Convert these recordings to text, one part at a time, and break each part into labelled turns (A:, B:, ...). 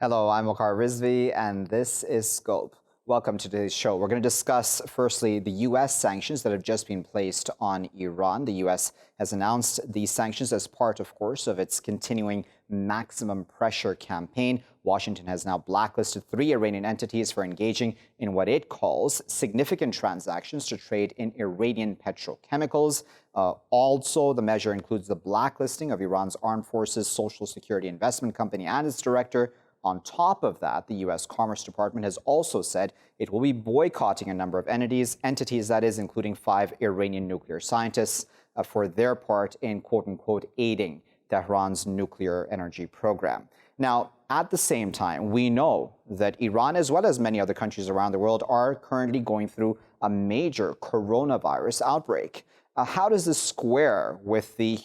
A: Hello, I'm Waqar Rizvi, and this is Scope. Welcome to today's show. We're going to discuss, firstly, the U.S. sanctions that have just been placed on Iran. The U.S. has announced these sanctions as part, of course, of its continuing maximum pressure campaign. Washington has now blacklisted 3 Iranian entities for engaging in what it calls significant transactions to trade in Iranian petrochemicals. Also, the measure includes the blacklisting of Iran's Armed Forces Social Security Investment Company and its director. On top of that, the U.S. Commerce Department has also said it will be boycotting a number of entities that is, including 5 Iranian nuclear scientists for their part in, quote-unquote, aiding Tehran's nuclear energy program. Now, at the same time, we know that Iran, as well as many other countries around the world, are currently going through a major coronavirus outbreak. How does this square with the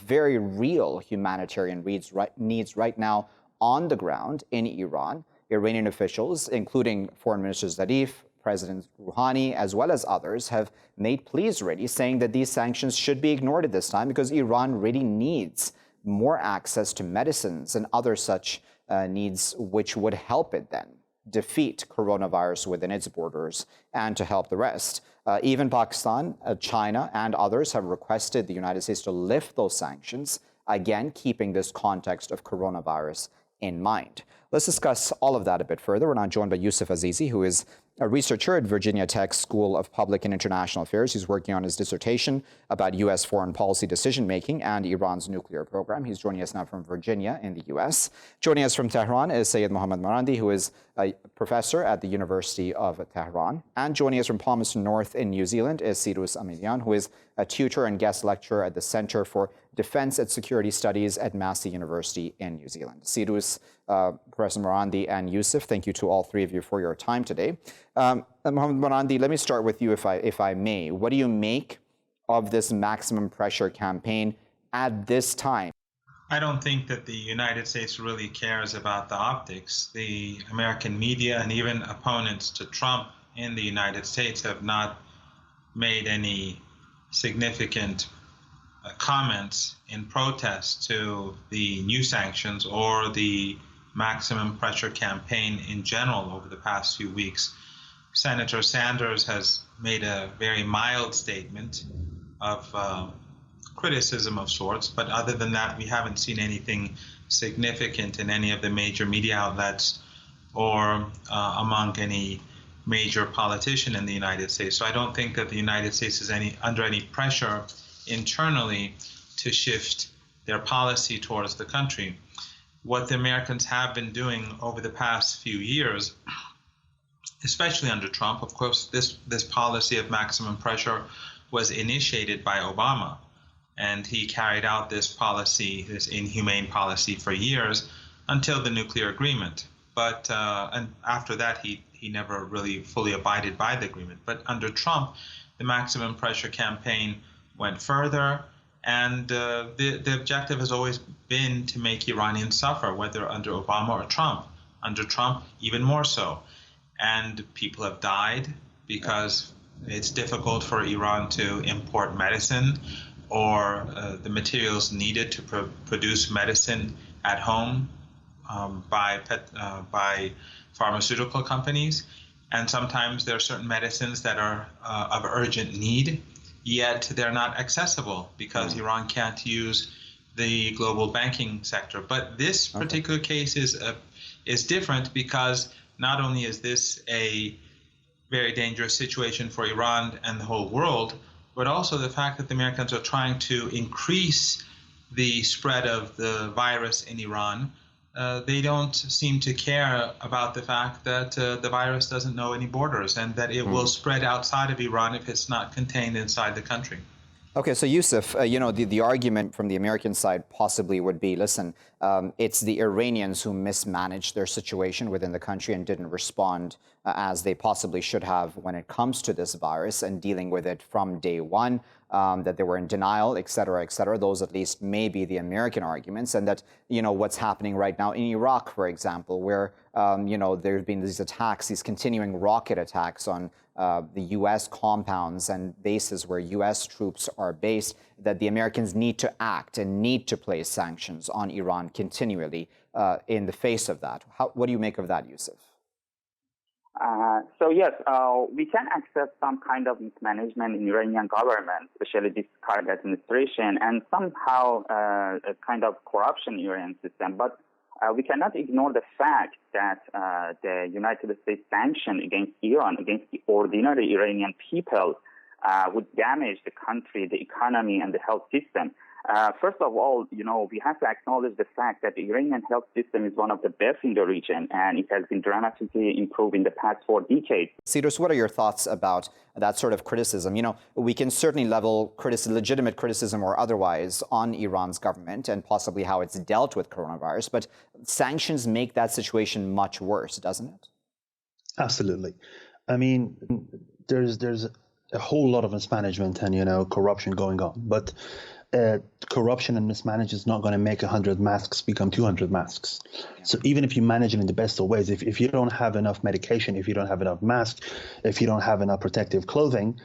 A: very real humanitarian needs right now on the ground in Iran? Iranian officials, including Foreign Minister Zarif, President Rouhani, as well as others, have made pleas already, saying that these sanctions should be ignored at this time because Iran really needs more access to medicines and other such needs, which would help it then defeat coronavirus within its borders and to help the rest. Even Pakistan, China, and others have requested the United States to lift those sanctions, again, keeping this context of coronavirus in mind. Let's discuss all of that a bit further. We're now joined by Yousof Azizi, who is a researcher at Virginia Tech School of Public and International Affairs. He's working on his dissertation about U.S. foreign policy decision-making and Iran's nuclear program. He's joining us now from Virginia in the U.S. Joining us from Tehran is Seyed Mohammad Marandi, who is a professor at the University of Tehran. And joining us from Palmerston North in New Zealand is Sirous, who is a tutor and guest lecturer at the Center for Defense and Security Studies at Massey University in New Zealand. Sirous, Professor Marandi, and Yousof, thank you to all three of you for your time today. Mohammad Marandi, let me start with you, if I may. What do you make of this maximum pressure campaign at this time?
B: I don't think that the United States really cares about the optics. The American media and even opponents to Trump in the United States have not made any significant comments in protest to the new sanctions or the maximum pressure campaign in general over the past few weeks. Senator Sanders has made a very mild statement of criticism of sorts, but other than that, we haven't seen anything significant in any of the major media outlets or among any major politician in the United States. So I don't think that the United States is under any pressure internally to shift their policy towards the country. What the Americans have been doing over the past few years, especially under Trump, of course, this policy of maximum pressure was initiated by Obama, and he carried out this policy, this inhumane policy, for years until the nuclear agreement. But and after that, he never really fully abided by the agreement. But under Trump, the maximum pressure campaign went further, and the objective has always been to make Iranians suffer, whether under Obama or Trump. Under Trump, even more so. And people have died because it's difficult for Iran to import medicine or the materials needed to produce medicine at home by pharmaceutical companies. And sometimes there are certain medicines that are of urgent need, yet they're not accessible because Iran can't use the global banking sector. But this particular case is different because not only is this a very dangerous situation for Iran and the whole world, but also the fact that the Americans are trying to increase the spread of the virus in Iran. They don't seem to care about the fact that the virus doesn't know any borders and that it will spread outside of Iran if it's not contained inside the country.
A: Okay, so Yousof, the argument from the American side possibly would be, listen, it's the Iranians who mismanaged their situation within the country and didn't respond as they possibly should have when it comes to this virus and dealing with it from day one, that they were in denial, et cetera, et cetera. Those at least may be the American arguments, and that, what's happening right now in Iraq, for example, where, there's been these attacks, these continuing rocket attacks on the U.S. compounds and bases where U.S. troops are based, that the Americans need to act and need to place sanctions on Iran continually in the face of that. What do you make of that, Yousof?
C: So yes, we can accept some kind of mismanagement in Iranian government, especially this current administration, and somehow a kind of corruption in Iranian system. But we cannot ignore the fact that the United States sanction against Iran, against the ordinary Iranian people, would damage the country, the economy, and the health system. First of all, we have to acknowledge the fact that the Iranian health system is one of the best in the region, and it has been dramatically improved in the past 4 decades.
A: Sirous, what are your thoughts about that sort of criticism? We can certainly level legitimate criticism or otherwise on Iran's government and possibly how it's dealt with coronavirus, but sanctions make that situation much worse, doesn't it?
D: Absolutely. I mean, there's a whole lot of mismanagement and, corruption going on, but corruption and mismanagement is not going to make 100 masks become 200 masks. So even if you manage it in the best of ways, if you don't have enough medication, if you don't have enough masks, if you don't have enough protective clothing,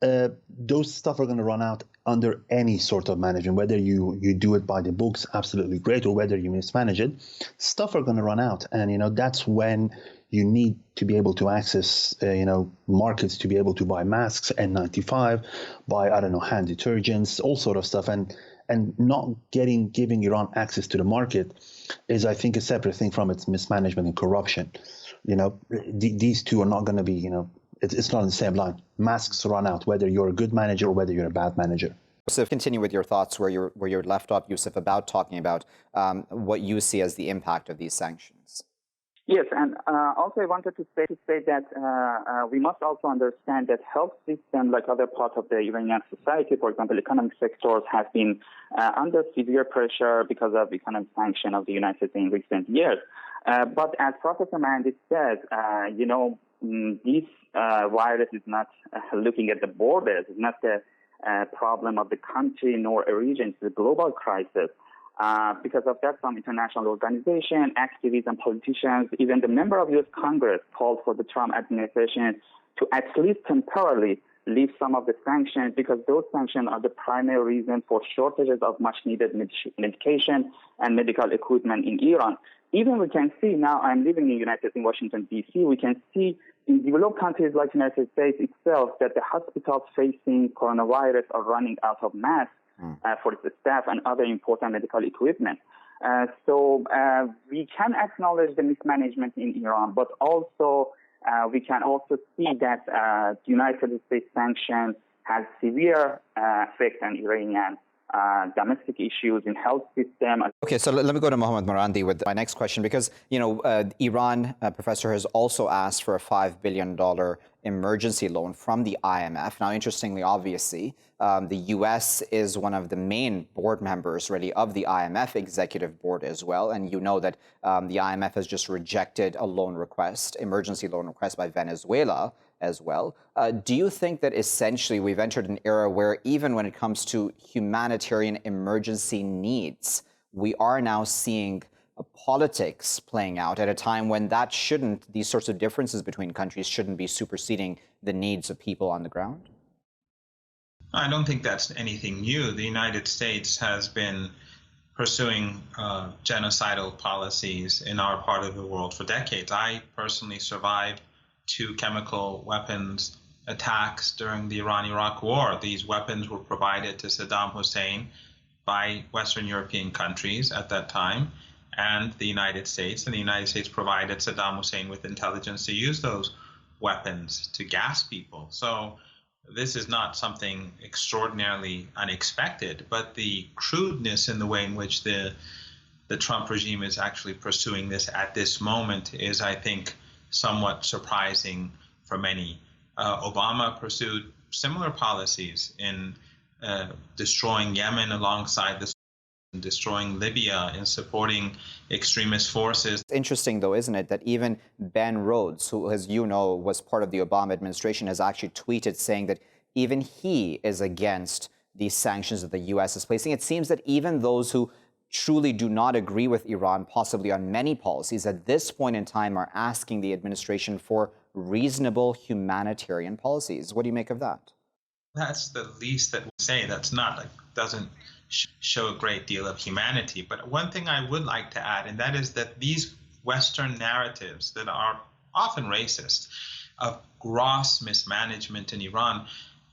D: those stuff are going to run out under any sort of management, whether you do it by the books, absolutely great, or whether you mismanage it, stuff are going to run out. And, that's when you need to be able to access, markets to be able to buy masks, N95, buy, hand detergents, all sort of stuff. And not giving Iran access to the market is, I think, a separate thing from its mismanagement and corruption. These two are not going to be, it's not in the same line. Masks run out, whether you're a good manager or whether you're a bad manager.
A: So continue with your thoughts where you're left off, Yousof, about talking about what you see as the impact of these sanctions.
C: Yes, and also I wanted to say that we must also understand that health system, like other parts of the Iranian society, for example, economic sectors, have been under severe pressure because of economic sanction of the United States in recent years. But as Professor Marandi said, this virus is not looking at the borders. It's not the problem of the country nor a region. It's a global crisis. Because of that, some international organizations, activists, and politicians, even the member of U.S. Congress, called for the Trump administration to at least temporarily lift some of the sanctions, because those sanctions are the primary reason for shortages of much-needed medication and medical equipment in Iran. Even we can see now, I'm living in the United States, in Washington, D.C., we can see in developed countries like the United States itself that the hospitals facing coronavirus are running out of masks for its staff and other important medical equipment. So we can acknowledge the mismanagement in Iran, but also we can also see that the United States sanctions has severe effect on Iranian domestic issues in health system.
A: Okay, so let me go to Mohammad Marandi with my next question, because Iran, Professor, has also asked for a $5 billion emergency loan from the IMF. Now, interestingly, obviously, the U.S. is one of the main board members, really, of the IMF executive board as well. And you know that the IMF has just rejected a loan request, emergency loan request by Venezuela as well. Do you think that essentially we've entered an era where even when it comes to humanitarian emergency needs, we are now seeing politics playing out at a time when these sorts of differences between countries shouldn't be superseding the needs of people on the ground?
B: I don't think that's anything new. The United States has been pursuing genocidal policies in our part of the world for decades. I personally survived 2 chemical weapons attacks during the Iran-Iraq War. These weapons were provided to Saddam Hussein by Western European countries at that time and the United States. And the United States provided Saddam Hussein with intelligence to use those weapons to gas people. So this is not something extraordinarily unexpected, but the crudeness in the way in which the Trump regime is actually pursuing this at this moment is, I think, somewhat surprising for many. Obama pursued similar policies in destroying Yemen alongside destroying Libya and supporting extremist forces.
A: It's interesting, though, isn't it, that even Ben Rhodes, who, as you know, was part of the Obama administration, has actually tweeted saying that even he is against these sanctions that the U.S. is placing. It seems that even those who truly do not agree with Iran, possibly on many policies, at this point in time are asking the administration for reasonable humanitarian policies. What do you make of that?
B: That's the least that we say. That's not, doesn't show a great deal of humanity. But one thing I would like to add, and that is that these Western narratives that are often racist of gross mismanagement in Iran,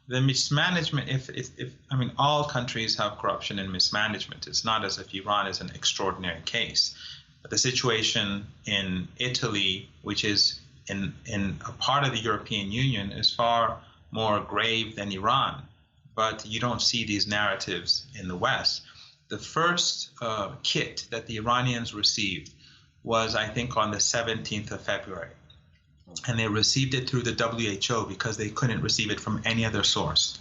B: the mismanagement, if I mean, all countries have corruption and mismanagement. It's not as if Iran is an extraordinary case. But the situation in Italy, which is in a part of the European Union, is far more grave than Iran. But you don't see these narratives in the West. The first kit that the Iranians received was, I think, on the 17th of February. And they received it through the WHO because they couldn't receive it from any other source.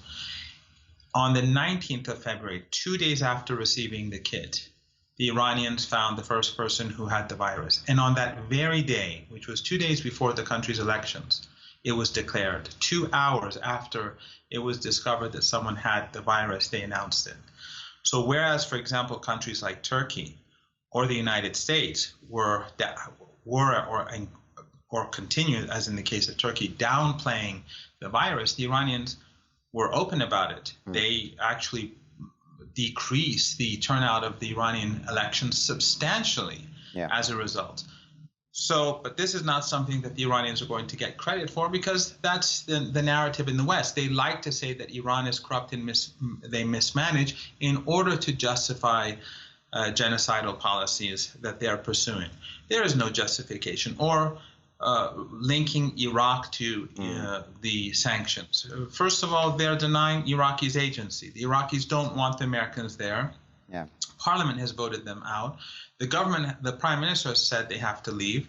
B: On the 19th of February, 2 days after receiving the kit, the Iranians found the first person who had the virus. And on that very day, which was 2 days before the country's elections, it was declared. 2 hours after it was discovered that someone had the virus, they announced it. So whereas, for example, countries like Turkey or the United States were or continue, as in the case of Turkey, downplaying the virus, the Iranians were open about it. They actually decreased the turnout of the Iranian elections substantially as a result. So, but this is not something that the Iranians are going to get credit for, because that's the narrative in the West. They like to say that Iran is corrupt and they mismanage in order to justify genocidal policies that they are pursuing. There is no justification or linking Iraq to the sanctions. First of all, they're denying Iraqis agency. The Iraqis don't want the Americans there.
A: Yeah.
B: Parliament has voted them out. The government, the prime minister has said they have to leave.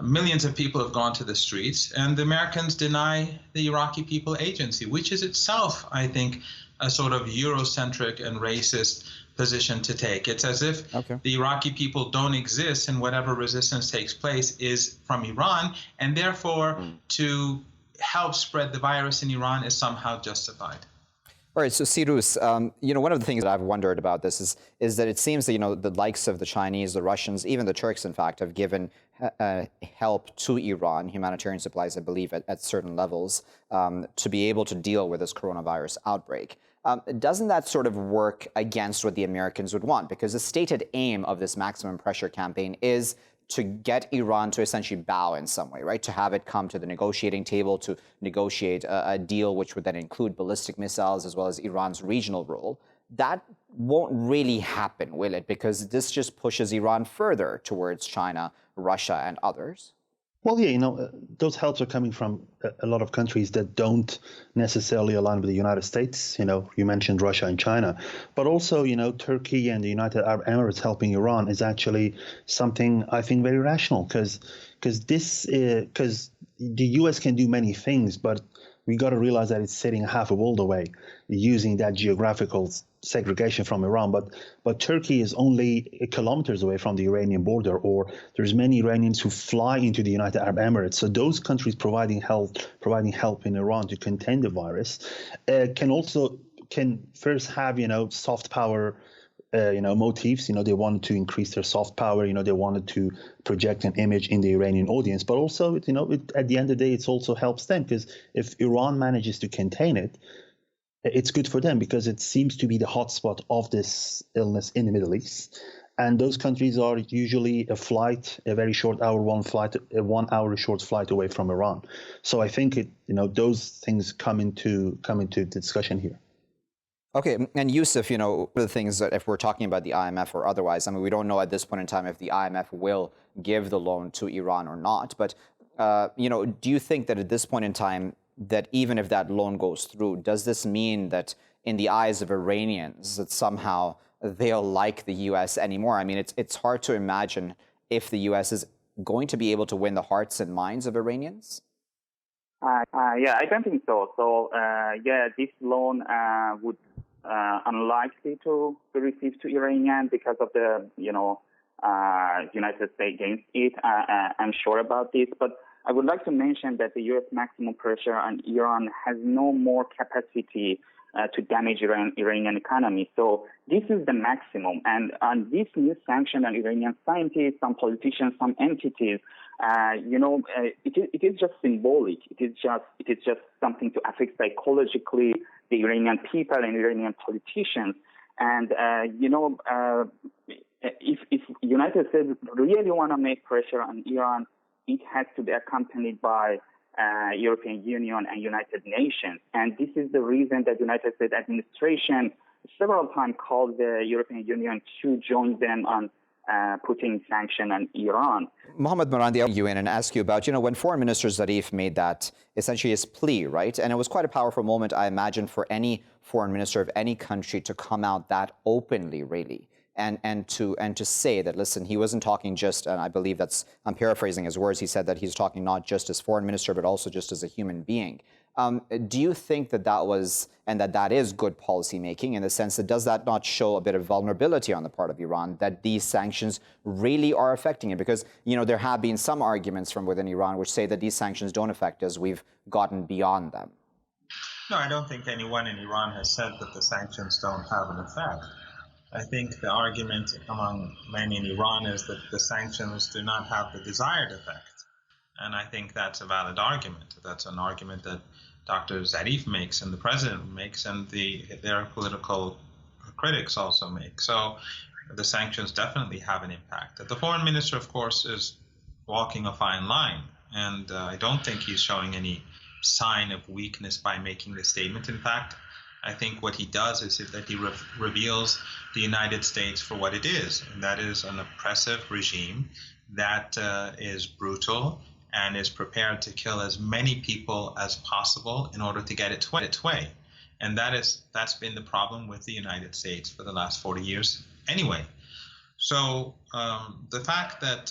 B: Millions of people have gone to the streets, and the Americans deny the Iraqi people agency, which is itself, I think, a sort of Eurocentric and racist position to take. It's as if the Iraqi people don't exist, and whatever resistance takes place is from Iran, and therefore to help spread the virus in Iran is somehow justified.
A: All right, so Sirous, one of the things that I've wondered about this is that it seems that, the likes of the Chinese, the Russians, even the Turks, in fact, have given help to Iran, humanitarian supplies, I believe, at certain levels, to be able to deal with this coronavirus outbreak. Doesn't that sort of work against what the Americans would want? Because the stated aim of this maximum pressure campaign is to get Iran to essentially bow in some way, right? To have it come to the negotiating table, to negotiate a deal which would then include ballistic missiles as well as Iran's regional role. That won't really happen, will it? Because this just pushes Iran further towards China, Russia, and others.
D: Well, yeah, those helps are coming from a lot of countries that don't necessarily align with the United States. You mentioned Russia and China, but also, Turkey and the United Arab Emirates helping Iran is actually something I think very rational, because the U.S. can do many things, but we got to realize that it's sitting half a world away, using that geographical segregation from Iran. But Turkey is only kilometers away from the Iranian border, or there's many Iranians who fly into the United Arab Emirates. So those countries providing help in Iran to contain the virus can first have soft power motifs. They wanted to increase their soft power. They wanted to project an image in the Iranian audience. But also, at the end of the day, it also helps them, because if Iran manages to contain it, it's good for them, because it seems to be the hotspot of this illness in the Middle East. And those countries are usually a very short hour, a 1 hour short flight away from Iran. So I think those things come into discussion here.
A: Okay, and Yousof, one of the things that if we're talking about the IMF or otherwise, I mean, we don't know at this point in time if the IMF will give the loan to Iran or not. But, do you think that at this point in time, that even if that loan goes through, does this mean that in the eyes of Iranians, that somehow they'll like the U.S. anymore? I mean, it's hard to imagine if the U.S. is going to be able to win the hearts and minds of Iranians.
C: I don't think so. So, this loan would unlikely to be received to Iranian because of the, United States against it. I'm sure about this, but I would like to mention that the U.S. maximum pressure on Iran has no more capacity to damage Iranian economy. So this is the maximum. And on this new sanction on Iranian scientists, some politicians, some entities, it is just symbolic. It is just something to affect psychologically the Iranian people and Iranian politicians. And, if United States really want to make pressure on Iran, it has to be accompanied by European Union and United Nations. And this is the reason that United States administration several times called the European Union to join them on putting sanction on Iran.
A: Mohammad Marandi, I'll you in and ask you about, when Foreign Minister Zarif made that essentially his plea, right? And it was quite a powerful moment, I imagine, for any foreign minister of any country to come out that openly, really, and to say that, listen, he wasn't talking just, and I believe I'm paraphrasing his words, he said that he's talking not just as foreign minister, but also just as a human being. Do you think that was, and that is good policy making in the sense that does that not show a bit of vulnerability on the part of Iran that these sanctions really are affecting it? Because, there have been some arguments from within Iran which say that these sanctions don't affect us. We've gotten beyond them.
B: No, I don't think anyone in Iran has said that the sanctions don't have an effect. I think the argument among many in Iran is that the sanctions do not have the desired effect. And I think that's a valid argument. That's an argument that Dr. Zarif makes and the president makes and their political critics also make. So the sanctions definitely have an impact. The foreign minister, of course, is walking a fine line. And I don't think he's showing any sign of weakness by making this statement. In fact, I think what he does is that he reveals the United States for what it is, and that is an oppressive regime that is brutal and is prepared to kill as many people as possible in order to get its way. And that's been the problem with the United States for the last 40 years anyway. So the fact that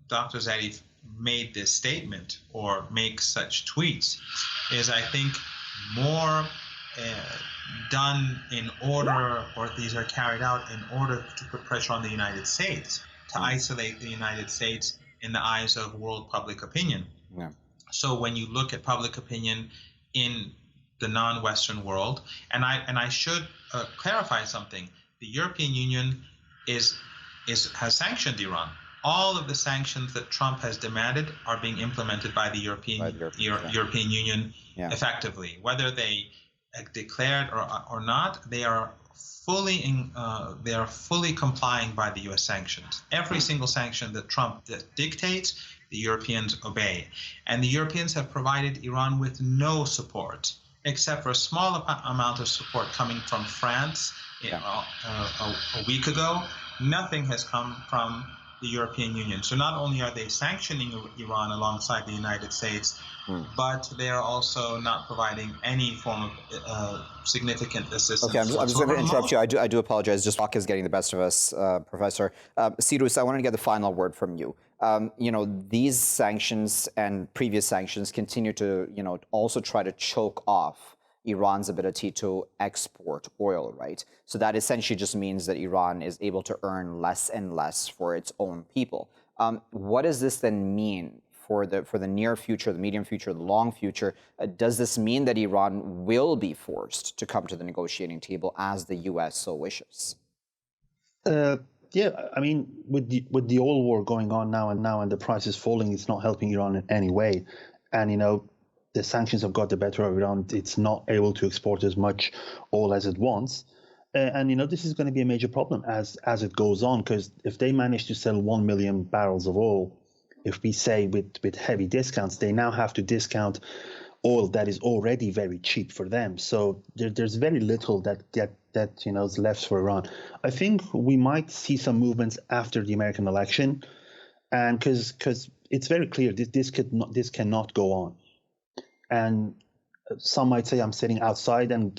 B: Dr. Zarif made this statement or makes such tweets is, I think, more done in order, or these are carried out in order to put pressure on the United States, to isolate the United States in the eyes of world public opinion. Yeah. So when you look at public opinion in the non-Western world, and I should clarify something, the European Union has sanctioned Iran. All of the sanctions that Trump has demanded are being implemented by the European Union effectively. Whether they declared or not, they are fully complying by the U.S. sanctions. Every single sanction that Trump dictates, the Europeans obey. And the Europeans have provided Iran with no support, except for a small amount of support coming from France a week ago. Nothing has come from the European Union. So not only are they sanctioning Iran alongside the United States, but they are also not providing any form of significant assistance.
A: Okay, I'm just going to interrupt you. I do apologize. Just talk is getting the best of us, Professor. Sirous, I wanted to get the final word from you. These sanctions and previous sanctions continue to, also try to choke off Iran's ability to export oil, right? So that essentially just means that Iran is able to earn less and less for its own people. What does this then mean for the near future, the medium future, the long future? Does this mean that Iran will be forced to come to the negotiating table as the U.S. so wishes?
D: Yeah, I mean, with the oil war going on now and the price is falling, it's not helping Iran in any way. And, the sanctions have got the better of Iran. It's not able to export as much oil as it wants. And, this is going to be a major problem as it goes on, because if they manage to sell 1 million barrels of oil, if we say with heavy discounts, they now have to discount oil that is already very cheap for them. So there's very little that is left for Iran. I think we might see some movements after the American election, and because it's very clear this cannot go on. And some might say I'm sitting outside and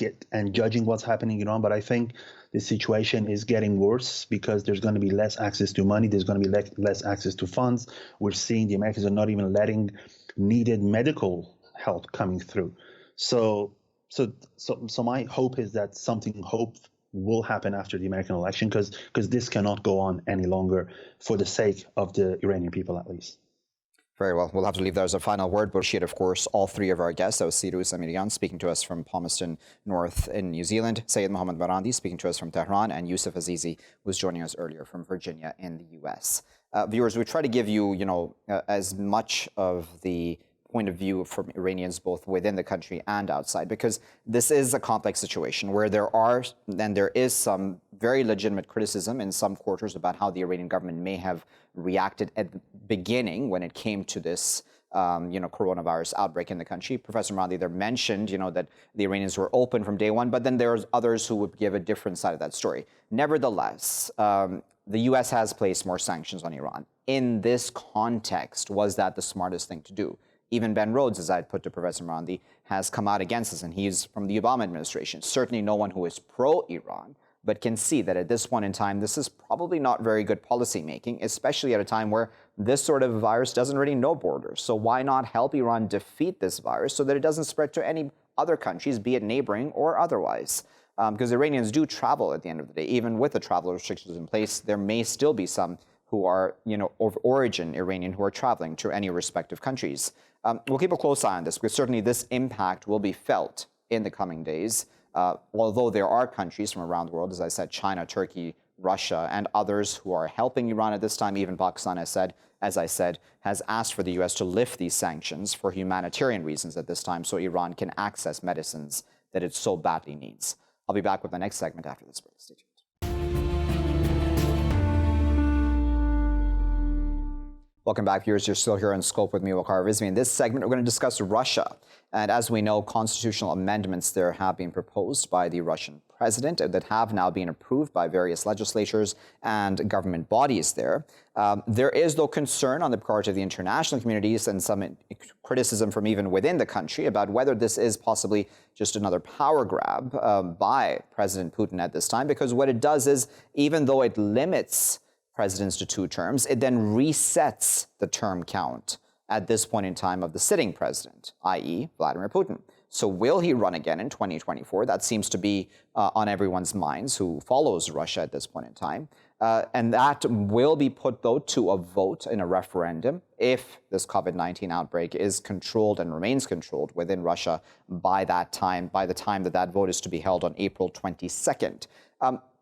D: judging what's happening in Iran, but I think the situation is getting worse because there's going to be less access to money. There's going to be less access to funds. We're seeing the Americans are not even letting needed medical help coming through. So my hope is that something will happen after the American election, because this cannot go on any longer for the sake of the Iranian people, at least.
A: Very well. We'll have to leave that as a final word. But appreciate, of course, all three of our guests. That was Sirous Amerian speaking to us from Palmerston North in New Zealand, Seyed Mohammad Marandi speaking to us from Tehran, and Yousof Azizi was joining us earlier from Virginia in the U.S. Viewers, we try to give you, as much of the point of view from Iranians both within the country and outside, because this is a complex situation where there is some very legitimate criticism in some quarters about how the Iranian government may have reacted at the beginning when it came to this coronavirus outbreak in the country. Professor Marandi there mentioned, that the Iranians were open from day one, but then there's others who would give a different side of that story. Nevertheless, the U.S. has placed more sanctions on Iran. In this context, was that the smartest thing to do? Even Ben Rhodes, as I had put to Professor Marandi, has come out against this, and he's from the Obama administration. Certainly no one who is pro-Iran, but can see that at this point in time, this is probably not very good policy making, especially at a time where this sort of virus doesn't really know borders. So why not help Iran defeat this virus so that it doesn't spread to any other countries, be it neighboring or otherwise? Because Iranians do travel at the end of the day. Even with the travel restrictions in place, there may still be some who are, of origin Iranian who are traveling to any respective countries. We'll keep a close eye on this, because certainly this impact will be felt in the coming days. Although there are countries from around the world, as I said, China, Turkey, Russia, and others who are helping Iran at this time. Even Pakistan, as I said, has asked for the U.S. to lift these sanctions for humanitarian reasons at this time so Iran can access medicines that it so badly needs. I'll be back with the next segment after this break. Stay tuned. Welcome back, viewers. You're still here on Scope with me, Waqar Rizvi. In this segment, we're going to discuss Russia. And as we know, constitutional amendments there have been proposed by the Russian president that have now been approved by various legislatures and government bodies there. There is, though, concern on the part of the international communities and some criticism from even within the country about whether this is possibly just another power grab by President Putin at this time, because what it does is, even though it limits presidents to 2 terms, it then resets the term count at this point in time of the sitting president, i.e. Vladimir Putin. So will he run again in 2024? That seems to be on everyone's minds who follows Russia at this point in time. And that will be put, though, to a vote in a referendum if this COVID-19 outbreak is controlled and remains controlled within Russia by the time that vote is to be held on April 22nd.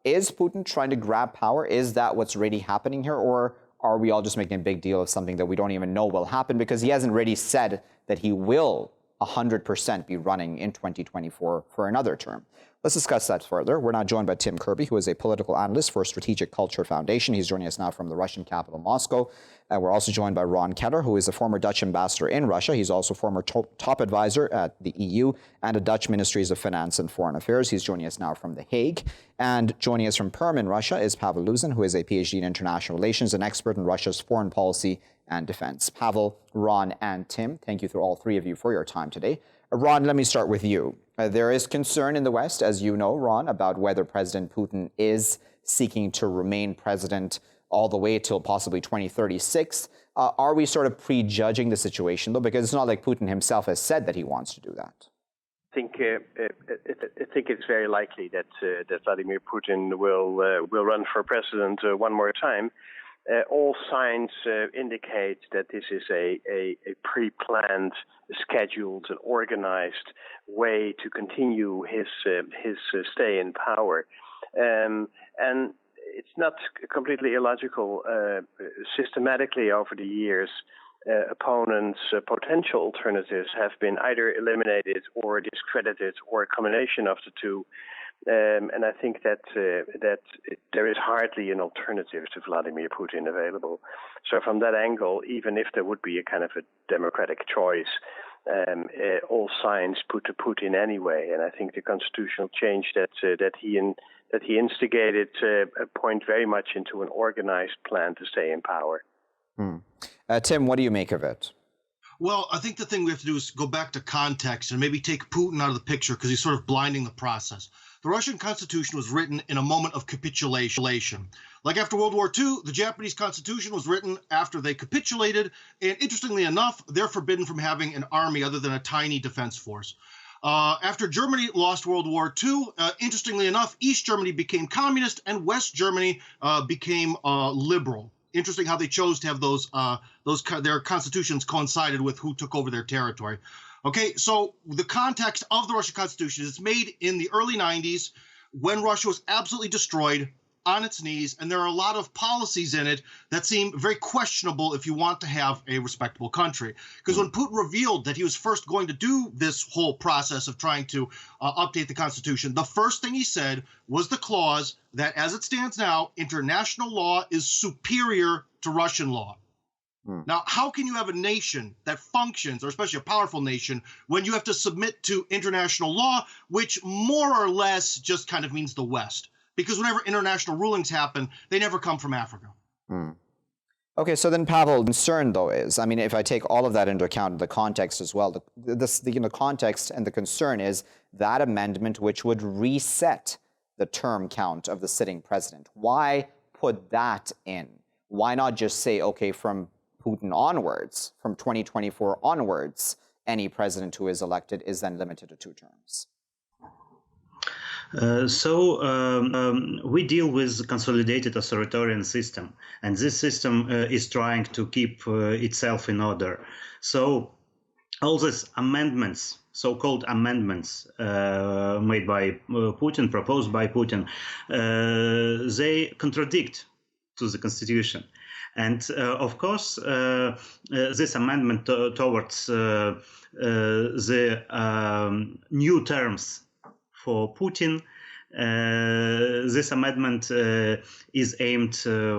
A: Is Putin trying to grab power? Is that what's really happening here? Or are we all just making a big deal of something that we don't even know will happen? Because he hasn't really said that he will 100% be running in 2024 for another term. Let's discuss that further. We're now joined by Tim Kirby, who is a political analyst for Strategic Culture Foundation. He's joining us now from the Russian capital, Moscow. We're also joined by Ron Keller, who is a former Dutch ambassador in Russia. He's also former top advisor at the EU and the Dutch Ministries of Finance and Foreign Affairs. He's joining us now from The Hague. And joining us from Perm in Russia is Pavel Luzin, who is a PhD in international relations and expert in Russia's foreign policy and defense. Pavel, Ron, and Tim, thank you to all 3 of you for your time today. Ron, let me start with you. There is concern in the West, as you know, Ron, about whether President Putin is seeking to remain president all the way till possibly 2036. Are we sort of prejudging the situation, though? Because it's not like Putin himself has said that he wants to do that.
E: I think it's very likely that Vladimir Putin will run for president one more time. All signs indicate that this is a pre-planned, scheduled, and organized way to continue his stay in power, and it's not completely illogical. Systematically over the years, opponents' potential alternatives have been either eliminated or discredited, or a combination of the two. And I think that there is hardly an alternative to Vladimir Putin available. So from that angle, even if there would be a kind of a democratic choice, all signs put to Putin anyway. And I think the constitutional change that he instigated point very much into an organized plan to stay in power.
A: Tim, what do you make of it?
F: Well, I think the thing we have to do is go back to context and maybe take Putin out of the picture, because he's sort of blinding the process. The Russian Constitution was written in a moment of capitulation. Like after World War II, the Japanese Constitution was written after they capitulated, and interestingly enough, they're forbidden from having an army other than a tiny defense force. After Germany lost World War II, interestingly enough, East Germany became communist and West Germany became liberal. Interesting how they chose to have their constitutions coincided with who took over their territory. Okay, so the context of the Russian Constitution is made in the early 90s when Russia was absolutely destroyed. on its knees, and there are a lot of policies in it that seem very questionable if you want to have a respectable country. Because when Putin revealed that he was first going to do this whole process of trying to update the Constitution, the first thing he said was the clause that, as it stands now, international law is superior to Russian law. Now, how can you have a nation that functions, or especially a powerful nation, when you have to submit to international law, which more or less just kind of means the West? Because whenever international rulings happen, they never come from Africa.
A: Okay, so then, Pavel, the concern, though, is, I mean, if I take all of that into account, the context as well, the context and the concern is that amendment which would reset the term count of the sitting president. Why put that in? Why not just say, okay, from Putin onwards, from 2024 onwards, any president who is elected is then limited to 2 terms?
G: We deal with consolidated authoritarian system, and this system is trying to keep itself in order. So all these amendments, so-called amendments made by Putin, proposed by Putin, they contradict to the constitution. And of course, this amendment towards the new terms for Putin, this amendment is aimed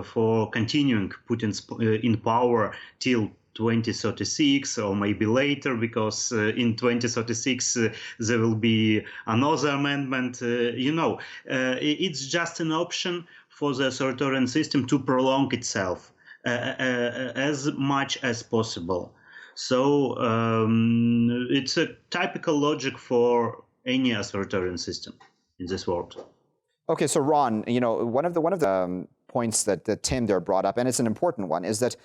G: for continuing Putin's in power till 2036 or maybe later, because in 2036 there will be another amendment. It's just an option for the authoritarian system to prolong itself as much as possible. So it's a typical logic for any authoritarian system in this world.
A: Okay, so Ron, one of the points that Tim there brought up, and it's an important one, is that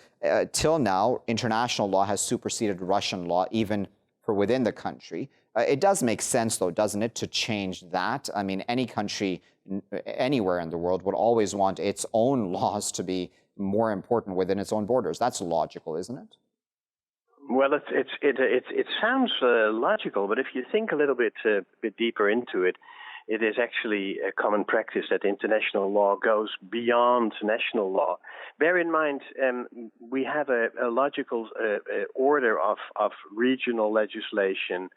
A: till now, international law has superseded Russian law, even for within the country. It does make sense, though, doesn't it, to change that? I mean, any country anywhere in the world would always want its own laws to be more important within its own borders. That's logical, isn't it?
E: Well, it sounds logical, but if you think a little bit deeper into it, it is actually a common practice that international law goes beyond national law. Bear in mind, we have a logical order of regional legislation,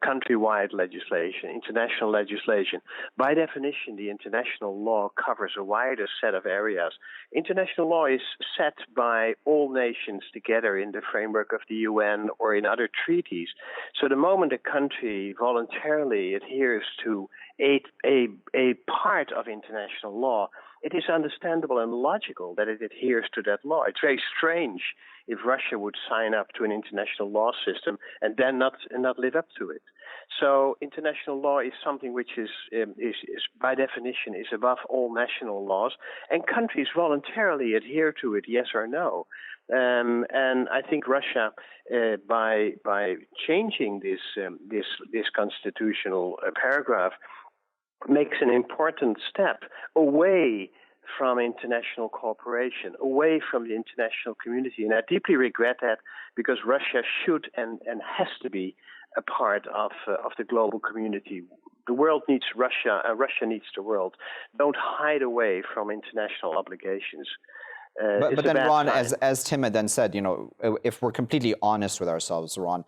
E: countrywide legislation, international legislation. By definition, the international law covers a wider set of areas. International law is set by all nations together in the framework of the UN or in other treaties. So the moment a country voluntarily adheres to a part of international law, it is understandable and logical that it adheres to that law. It's very strange if Russia would sign up to an international law system and then not live up to it. So international law is something which is by definition is above all national laws, and countries voluntarily adhere to it, yes or no. And I think Russia, by changing this constitutional paragraph, makes an important step away from international cooperation, away from the international community. And I deeply regret that, because Russia should and has to be a part of the global community. The world needs Russia, and Russia needs the world. Don't hide away from international obligations.
A: But then, Ron, as Tim had then said, if we're completely honest with ourselves, Ron,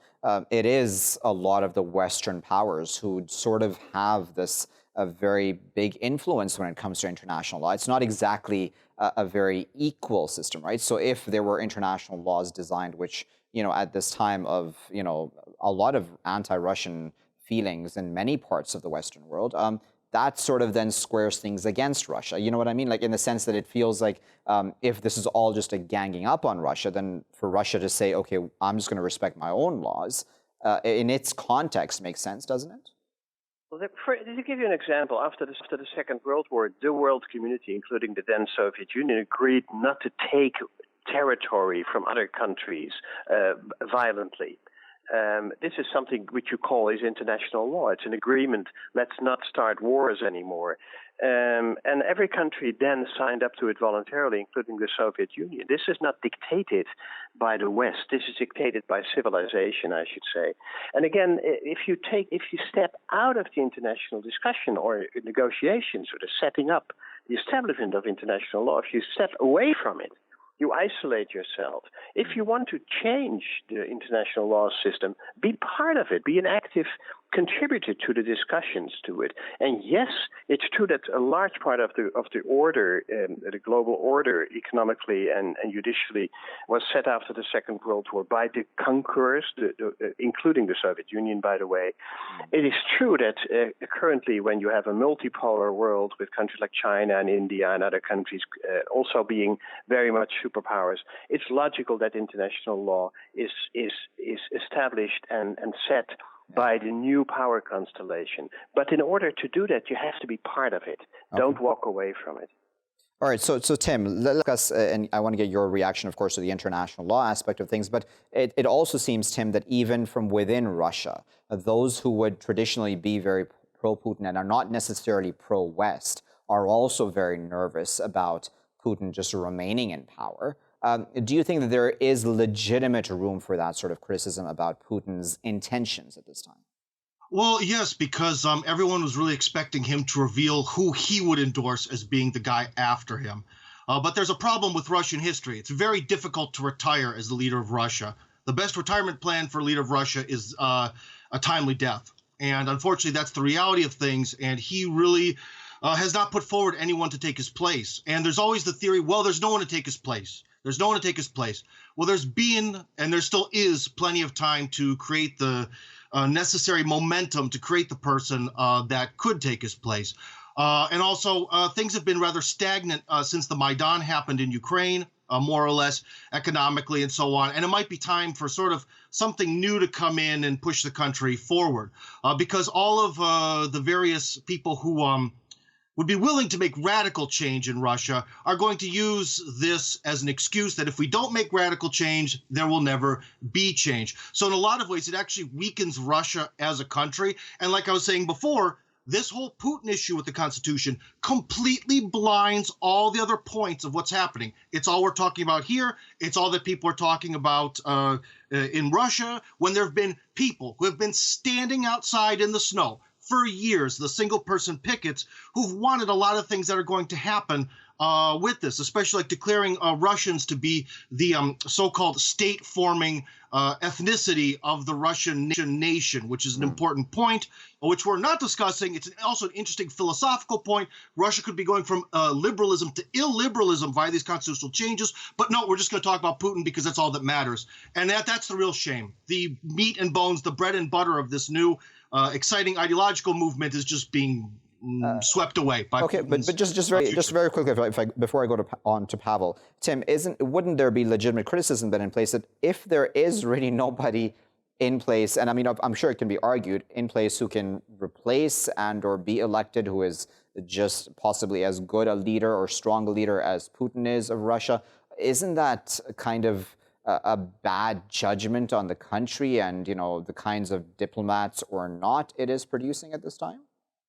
A: it is a lot of the Western powers who sort of have this a very big influence when it comes to international law. It's not exactly a very equal system, right? So if there were international laws designed, which, at this time of, a lot of anti-Russian feelings in many parts of the Western world, that sort of then squares things against Russia. You know what I mean? Like, in the sense that it feels like if this is all just a ganging up on Russia, then for Russia to say, okay, I'm just going to respect my own laws, in its context makes sense, doesn't it?
E: Well, to give you an example, after the Second World War, the world community, including the then Soviet Union, agreed not to take territory from other countries violently. This is something which you call is international law. It's an agreement. Let's not start wars anymore. And every country then signed up to it voluntarily, including the Soviet Union. This is not dictated by the West. This is dictated by civilization, I should say. And again, if you step out of the international discussion or negotiations or the setting up the establishment of international law, if you step away from it, you isolate yourself. If you want to change the international law system, be part of it, be an active contributor to the discussions to it. And yes, it's true that a large part of the order, the global order, economically and judicially, was set after the Second World War by the conquerors, including the Soviet Union, by the way. It is true that currently, when you have a multipolar world with countries like China and India and other countries also being very much superpowers, it's logical that international law is established and set by the new power constellation. But in order to do that, you have to be part of it. Okay. Don't walk away from it.
A: All right, so Tim, let's discuss, and I want to get your reaction, of course, to the international law aspect of things, but it also seems, Tim, that even from within Russia, those who would traditionally be very pro-Putin and are not necessarily pro-West are also very nervous about Putin just remaining in power. Do you think that there is legitimate room for that sort of criticism about Putin's intentions at this time?
F: Well, yes, because everyone was really expecting him to reveal who he would endorse as being the guy after him. But there's a problem with Russian history. It's very difficult to retire as the leader of Russia. The best retirement plan for a leader of Russia is a timely death. And unfortunately, that's the reality of things. And he really has not put forward anyone to take his place. And there's always the theory, well, there's no one to take his place. There's no one to take his place. Well, there's been, and there still is, plenty of time to create the necessary momentum to create the person that could take his place. And also, things have been rather stagnant since the Maidan happened in Ukraine, more or less, economically and so on. And it might be time for sort of something new to come in and push the country forward. Because all of the various people who would be willing to make radical change in Russia are going to use this as an excuse that if we don't make radical change, there will never be change. So in a lot of ways, it actually weakens Russia as a country. And like I was saying before, this whole Putin issue with the Constitution completely blinds all the other points of what's happening. It's all we're talking about here. It's all that people are talking about in Russia, when there have been people who have been standing outside in the snow for years, the single-person pickets who've wanted a lot of things that are going to happen with this, especially like declaring Russians to be the so-called state-forming ethnicity of the Russian nation, which is an important point, which we're not discussing. It's also an interesting philosophical point. Russia could be going from liberalism to illiberalism via these constitutional changes, but no, we're just going to talk about Putin because that's all that matters. And that's the real shame. The meat and bones, the bread and butter of this new exciting ideological movement is just being swept away by Putin's,
A: but just very quickly, before I go on to Pavel, Tim, wouldn't there be legitimate criticism then in place that if there is really nobody in place, and I mean I'm sure it can be argued in place, who can replace and or be elected, who is just possibly as good a leader or strong a leader as Putin is of Russia, isn't that kind of a bad judgment on the country and, the kinds of diplomats or not it is producing at this time?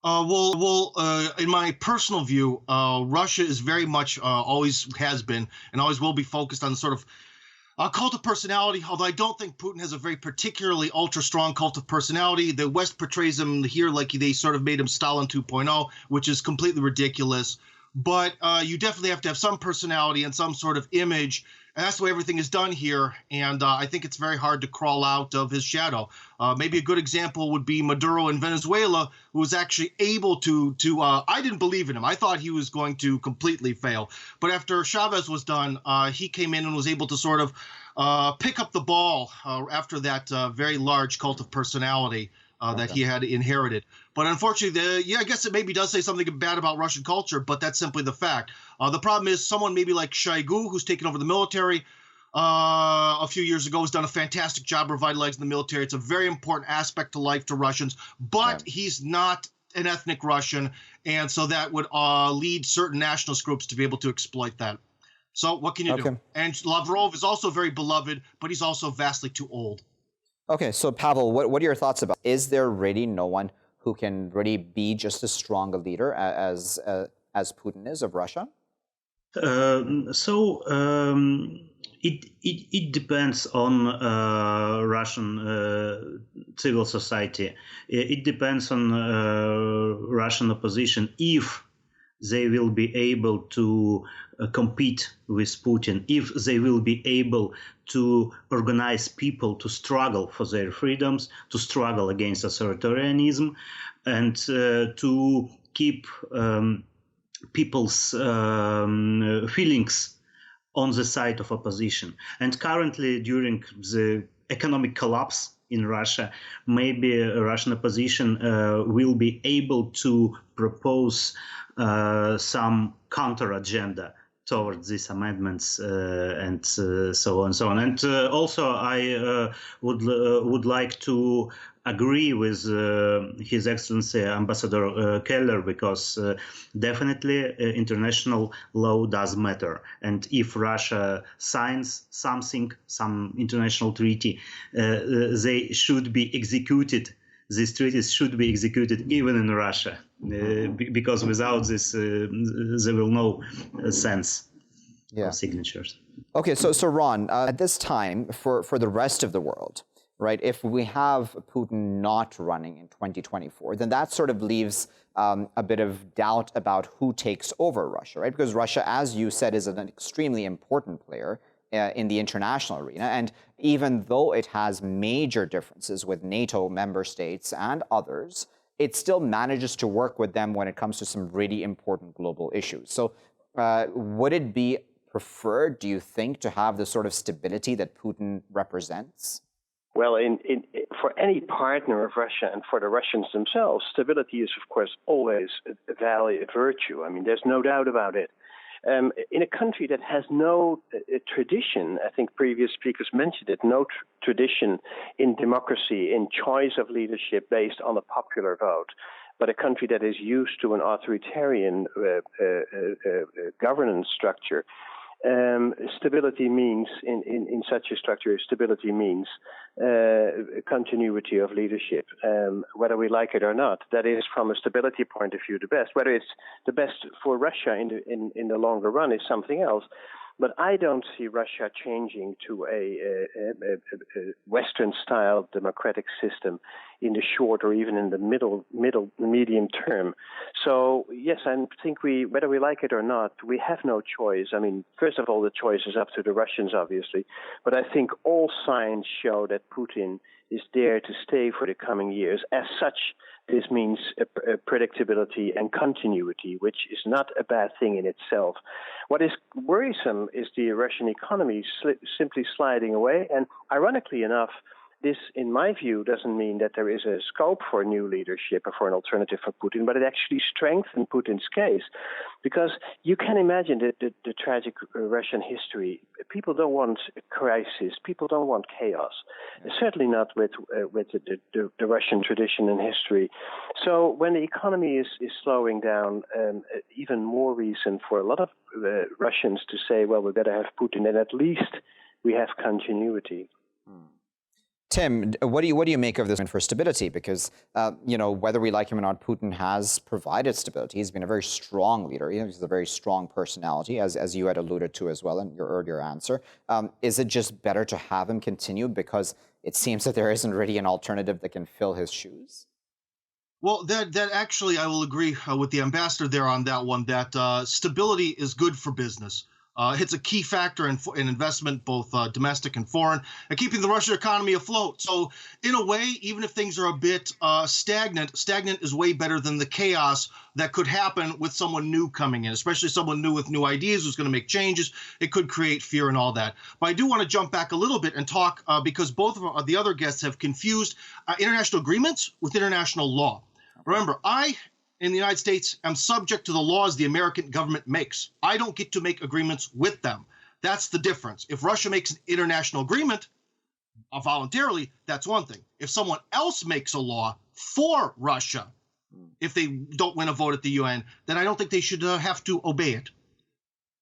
F: In my personal view, Russia is very much always has been and always will be focused on the sort of cult of personality, although I don't think Putin has a very particularly ultra-strong cult of personality. The West portrays him here like they sort of made him Stalin 2.0, which is completely ridiculous. But you definitely have to have some personality and some sort of image. And that's the way everything is done here. And I think it's very hard to crawl out of his shadow. Maybe a good example would be Maduro in Venezuela, who was actually able to I didn't believe in him. I thought he was going to completely fail. But after Chavez was done, he came in and was able to sort of pick up the ball after that very large cult of personality that he had inherited. But unfortunately, I guess it maybe does say something bad about Russian culture, but that's simply the fact. The problem is someone maybe like Shoigu, who's taken over the military a few years ago, has done a fantastic job revitalizing the military. It's a very important aspect to life to Russians, but he's not an ethnic Russian, and so that would lead certain nationalist groups to be able to exploit that. So what can you do? And Lavrov is also very beloved, but he's also vastly too old.
A: Okay, so Pavel, what are your thoughts about? Is there really no one who can really be just as strong a leader as Putin is of Russia?
G: It depends on Russian civil society. It depends on Russian opposition. If they will be able to compete with Putin, if they will be able to organize people to struggle for their freedoms, to struggle against authoritarianism, and to keep people's feelings on the side of opposition. And currently, during the economic collapse in Russia, maybe Russian opposition will be able to propose some counter agenda towards these amendments and so on and so on. And also, I would like to agree with His Excellency Ambassador Keller, because definitely international law does matter. And if Russia signs something, some international treaty, they should be executed. These treaties should be executed even in Russia, because without this, there will no sense of signatures.
A: Okay, so Ron, at this time, for the rest of the world, right, if we have Putin not running in 2024, then that sort of leaves a bit of doubt about who takes over Russia, right? Because Russia, as you said, is an extremely important player in the international arena. And even though it has major differences with NATO member states and others, it still manages to work with them when it comes to some really important global issues. So would it be preferred, do you think, to have the sort of stability that Putin represents?
E: Well, for any partner of Russia and for the Russians themselves, stability is, of course, always a virtue. I mean, there's no doubt about it. In a country that has no tradition, I think previous speakers mentioned it, no tradition in democracy, in choice of leadership based on a popular vote, but a country that is used to an authoritarian governance structure, stability means, in such a structure, stability means continuity of leadership, whether we like it or not. That is, from a stability point of view, the best. Whether it's the best for Russia in the longer run is something else. But I don't see Russia changing to a Western-style democratic system in the short or even in the medium term. So yes, I think whether we like it or not, we have no choice. I mean, first of all, the choice is up to the Russians, obviously. But I think all signs show that Putin is there to stay for the coming years. As such, this means predictability and continuity, which is not a bad thing in itself. What is worrisome is the Russian economy simply sliding away. And ironically enough, this, in my view, doesn't mean that there is a scope for new leadership or for an alternative for Putin, but it actually strengthened Putin's case. Because you can imagine the tragic Russian history. People don't want a crisis. People don't want chaos. Certainly not with the Russian tradition and history. So when the economy is slowing down, even more reason for a lot of Russians to say, well, we better have Putin, and at least we have continuity.
A: Tim, what do you make of this for stability? Because whether we like him or not, Putin has provided stability. He's been a very strong leader. He's a very strong personality, as you had alluded to as well in your earlier answer. Is it just better to have him continue because it seems that there isn't really an alternative that can fill his shoes?
F: Well, that actually, I will agree with the ambassador there on that one. That stability is good for business. It's a key factor in investment, both domestic and foreign, and keeping the Russian economy afloat. So in a way, even if things are a bit stagnant is way better than the chaos that could happen with someone new coming in, especially someone new with new ideas who's going to make changes. It could create fear and all that. But I do want to jump back a little bit and talk, because both of the other guests have confused international agreements with international law. Remember, in the United States, I'm subject to the laws the American government makes. I don't get to make agreements with them. That's the difference. If Russia makes an international agreement voluntarily, that's one thing. If someone else makes a law for Russia, if they don't win a vote at the UN, then I don't think they should have to obey it.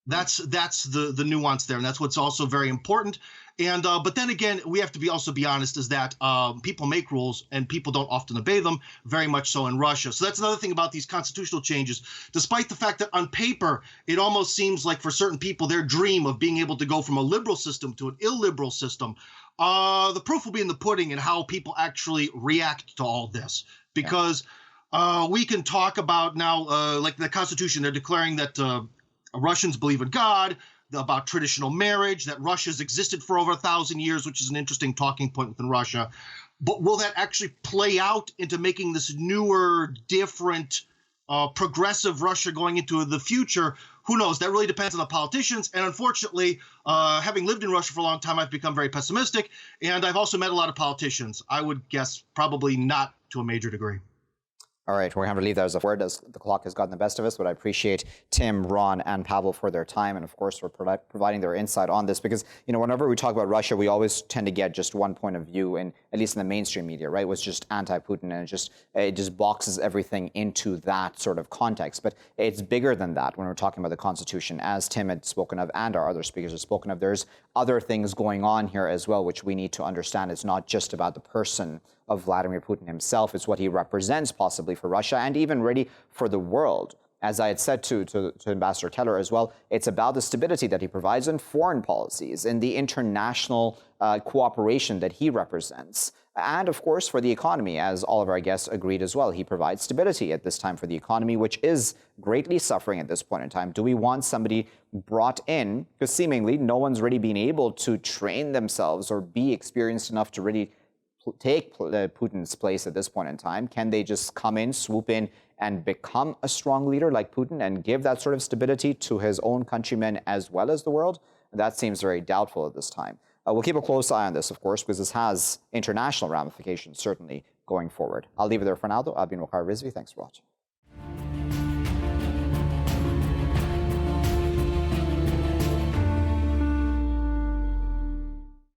F: That's the nuance there, and that's what's also very important. And but then again, we have to also be honest, is that people make rules and people don't often obey them, very much so in Russia. So that's another thing about these constitutional changes. Despite the fact that on paper, it almost seems like for certain people, their dream of being able to go from a liberal system to an illiberal system, the proof will be in the pudding and how people actually react to all this. Because we can talk about now, like the Constitution, they're declaring that Russians believe in God, about traditional marriage, that Russia's existed for over 1,000 years, which is an interesting talking point within Russia. But will that actually play out into making this newer, different, progressive Russia going into the future? Who knows? That really depends on the politicians. And unfortunately, having lived in Russia for a long time, I've become very pessimistic. And I've also met a lot of politicians. I would guess probably not to a major degree.
A: All right, we're going to have to leave that as a word as the clock has gotten the best of us, but I appreciate Tim, Ron, and Pavel for their time and, of course, for providing their insight on this because, whenever we talk about Russia, we always tend to get just one point of view, and at least in the mainstream media, right, was just anti-Putin, and it just boxes everything into that sort of context. But it's bigger than that when we're talking about the Constitution, as Tim had spoken of and our other speakers have spoken of. There's other things going on here as well, which we need to understand. It's not just about the person of Vladimir Putin himself. It's what he represents possibly for Russia and even really for the world. As I had said to Ambassador Keller as well, it's about the stability that he provides in foreign policies, in the international cooperation that he represents. And of course, for the economy, as all of our guests agreed as well, he provides stability at this time for the economy, which is greatly suffering at this point in time. Do we want somebody brought in, because seemingly no one's really been able to train themselves or be experienced enough to really take Putin's place at this point in time? Can they just come in, swoop in, and become a strong leader like Putin and give that sort of stability to his own countrymen as well as the world? That seems very doubtful at this time. We'll keep a close eye on this, of course, because this has international ramifications, certainly, going forward. I'll leave it there for now, though. I've been Waqar Rizvi. Thanks for watching.